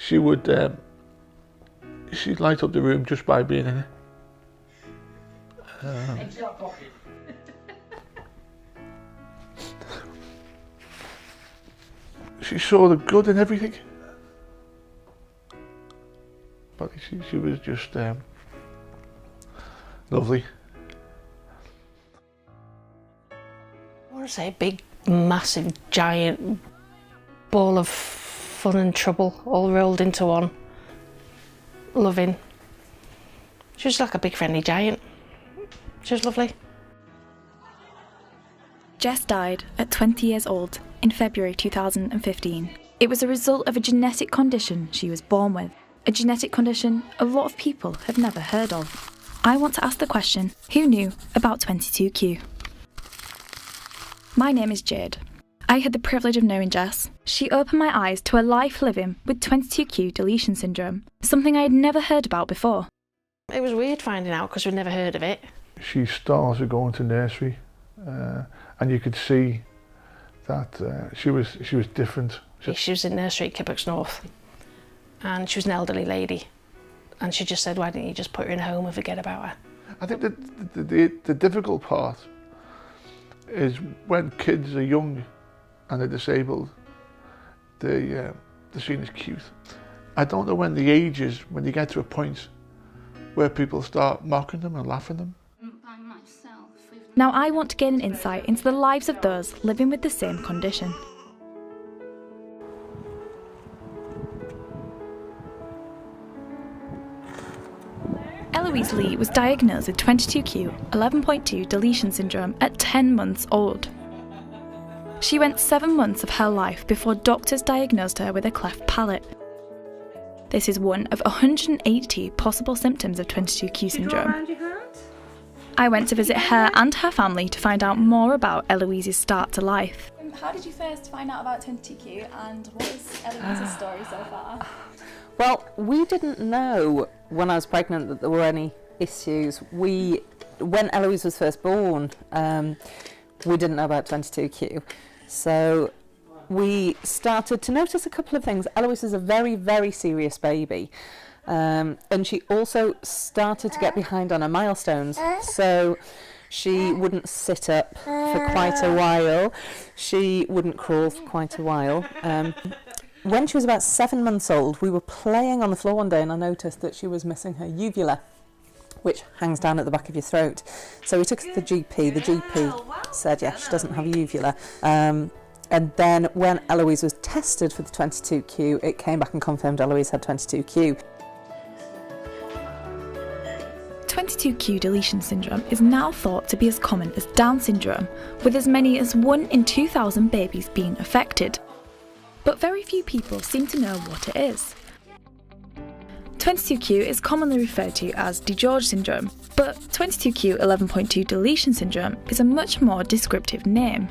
She would, she'd light up the room just by being in it. She saw the good in everything. But she was just lovely. I want to say a big, massive, giant ball of fun and trouble all rolled into one. Loving. She was like a big friendly giant. She was lovely. Jess died at 20 years old in February 2015. It was a result of a genetic condition she was born with. A genetic condition a lot of people have never heard of. I want to ask the question, who knew about 22q? My name is Jade. I had the privilege of knowing Jess. She opened my eyes to a life living with 22q deletion syndrome, something I had never heard about before. It was weird finding out because we'd never heard of it. She started going to nursery, and you could see that she was different. She was in nursery at Kibbucks North, and she was an elderly lady, and she just said, why didn't you just put her in a home and forget about her? I think the difficult part is when kids are young and they're disabled, they're seen as cute. I don't know when the age is, when you get to a point where people start mocking them and laughing them. Now I want to gain an insight into the lives of those living with the same condition. Eloise Lee was diagnosed with 22q 11.2 deletion syndrome at 10 months old. She went 7 months of her life before doctors diagnosed her with a cleft palate. This is one of 180 possible symptoms of 22q syndrome. I went to visit her and her family to find out more about Eloise's start to life. How did you first find out about 22q and what is Eloise's story so far? Well, we didn't know when I was pregnant that there were any issues. When Eloise was first born, we didn't know about 22q. So we started to notice a couple of things. Eloise is a very, very serious baby. And she also started to get behind on her milestones. So she wouldn't sit up for quite a while. She wouldn't crawl for quite a while. When she was about 7 months old, we were playing on the floor one day and I noticed that she was missing her uvula, which hangs down at the back of your throat. So we took her to the GP. The GP said, yeah, she doesn't have a uvula. And then when Eloise was tested for the 22q, it came back and confirmed Eloise had 22q. 22q deletion syndrome is now thought to be as common as Down syndrome, with as many as 1 in 2,000 babies being affected. But very few people seem to know what it is. 22q is commonly referred to as DiGeorge syndrome, but 22q 11.2 deletion syndrome is a much more descriptive name.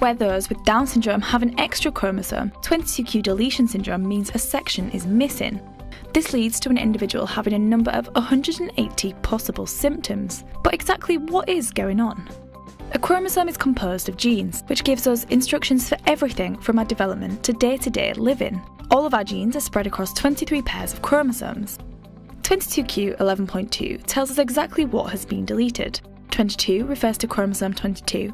Where those with Down syndrome have an extra chromosome, 22q deletion syndrome means a section is missing. This leads to an individual having a number of 180 possible symptoms. But exactly what is going on? A chromosome is composed of genes, which gives us instructions for everything from our development to day-to-day living. All of our genes are spread across 23 pairs of chromosomes. 22q 11.2 tells us exactly what has been deleted. 22 refers to chromosome 22.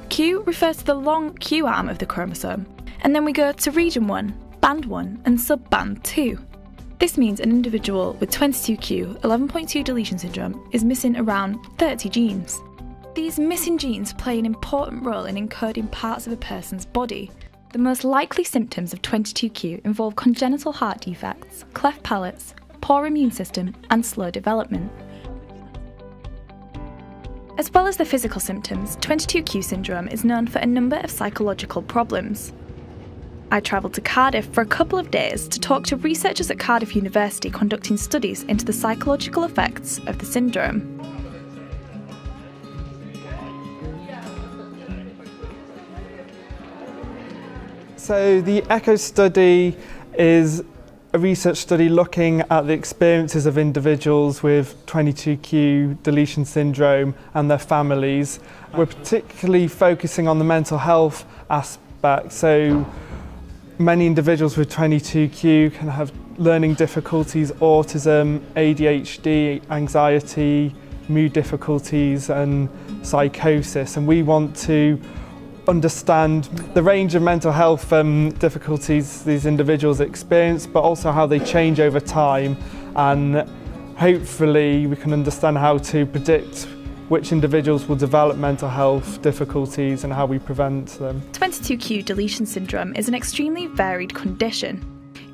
Q refers to the long Q arm of the chromosome. And then we go to region 1, band 1 and subband 2. This means an individual with 22q 11.2 deletion syndrome is missing around 30 genes. These missing genes play an important role in encoding parts of a person's body. The most likely symptoms of 22q involve congenital heart defects, cleft palates, poor immune system, and slow development. As well as the physical symptoms, 22q syndrome is known for a number of psychological problems. I travelled to Cardiff for a couple of days to talk to researchers at Cardiff University conducting studies into the psychological effects of the syndrome. So the ECHO study is a research study looking at the experiences of individuals with 22q deletion syndrome and their families. We're particularly focusing on the mental health aspect. So Many individuals with 22q can have learning difficulties, autism, ADHD, anxiety, mood difficulties and psychosis, and we want to understand the range of mental health difficulties these individuals experience, but also how they change over time, and hopefully we can understand how to predict which individuals will develop mental health difficulties and how we prevent them. 22q deletion syndrome is an extremely varied condition.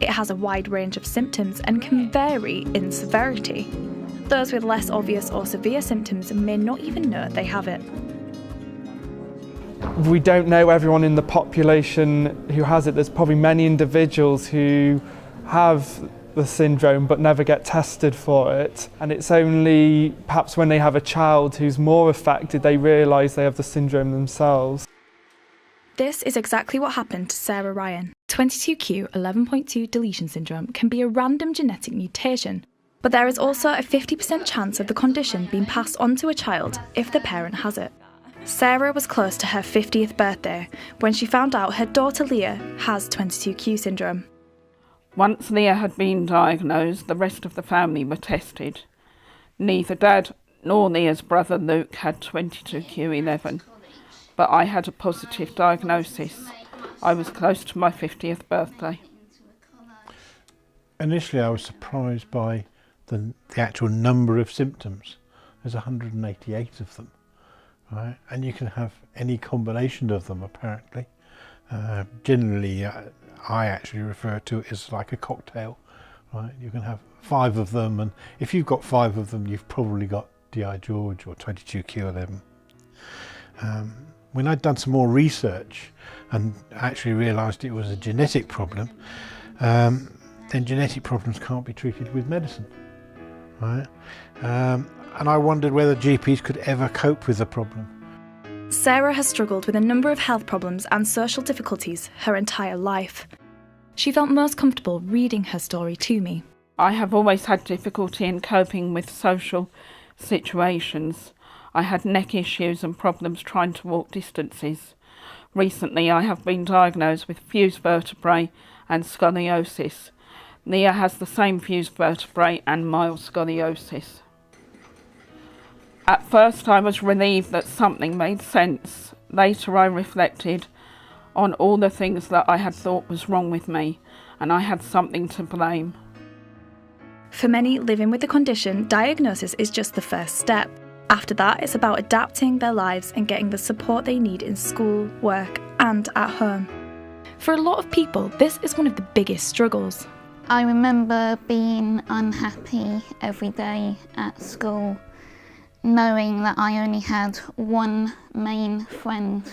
It has a wide range of symptoms and can vary in severity. Those with less obvious or severe symptoms may not even know they have it. We don't know everyone in the population who has it. There's probably many individuals who have the syndrome but never get tested for it, and it's only perhaps when they have a child who's more affected they realise they have the syndrome themselves. This is exactly what happened to Sarah Ryan. 22q 11.2 deletion syndrome can be a random genetic mutation, but there is also a 50% chance of the condition being passed on to a child if the parent has it. Sarah was close to her 50th birthday when she found out her daughter Leah has 22q syndrome. Once Leah had been diagnosed, the rest of the family were tested. Neither Dad nor Leah's brother Luke had 22q11, but I had a positive diagnosis. I was close to my 50th birthday. Initially I was surprised by the actual number of symptoms. There's 188 of them, right? And you can have any combination of them apparently. Generally I actually refer to it as like a cocktail, right? You can have 5 of them, and if you've got 5 of them you've probably got DI George or 22q11. When I'd done some more research and actually realised it was a genetic problem, then genetic problems can't be treated with medicine, right? And I wondered whether GPs could ever cope with the problem. Sarah has struggled with a number of health problems and social difficulties her entire life. She felt most comfortable reading her story to me. I have always had difficulty in coping with social situations. I had neck issues and problems trying to walk distances. Recently I have been diagnosed with fused vertebrae and scoliosis. Leah has the same fused vertebrae and mild scoliosis. At first I was relieved that something made sense. Later I reflected on all the things that I had thought was wrong with me, and I had something to blame. For many living with the condition, diagnosis is just the first step. After that, it's about adapting their lives and getting the support they need in school, work, and at home. For a lot of people, this is one of the biggest struggles. I remember being unhappy every day at school, knowing that I only had one main friend.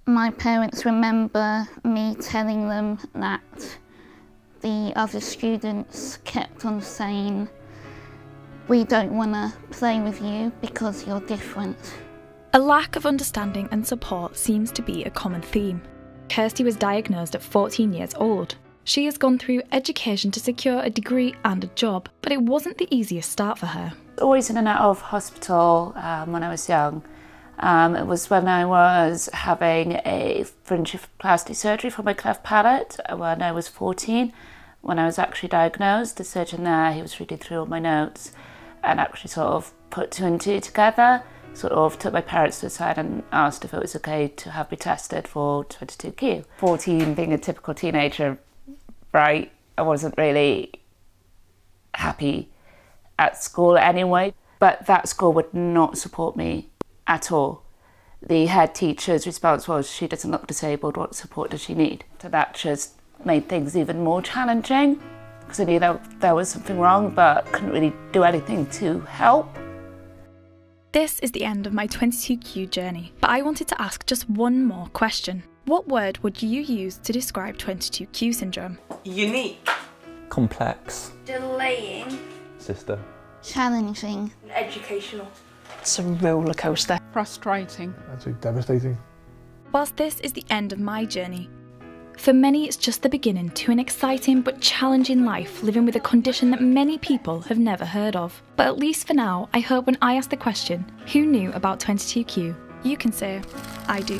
My parents remember me telling them that the other students kept on saying, "We don't want to play with you because you're different." A lack of understanding and support seems to be a common theme. Kirsty was diagnosed at 14 years old. She has gone through education to secure a degree and a job, but it wasn't the easiest start for her. Always in and out of hospital when I was young. It was when I was having a pharyngoplasty surgery for my cleft palate when I was 14. When I was actually diagnosed, the surgeon there, he was reading through all my notes and actually sort of put 2 and 2 together, sort of took my parents to the side and asked if it was okay to have me tested for 22q. 14, being a typical teenager, right, I wasn't really happy at school anyway, but that school would not support me at all. The head teacher's response was, "She doesn't look disabled, what support does she need?" So that just made things even more challenging, because I knew that there was something wrong but couldn't really do anything to help. This is the end of my 22q journey, but I wanted to ask just one more question. What word would you use to describe 22q syndrome? Unique. Complex. Delaying. Sister. Challenging. Educational. It's a roller coaster. Frustrating. I'd say devastating. Whilst this is the end of my journey, for many it's just the beginning to an exciting but challenging life living with a condition that many people have never heard of. But at least for now, I hope when I ask the question, who knew about 22q, you can say, I do.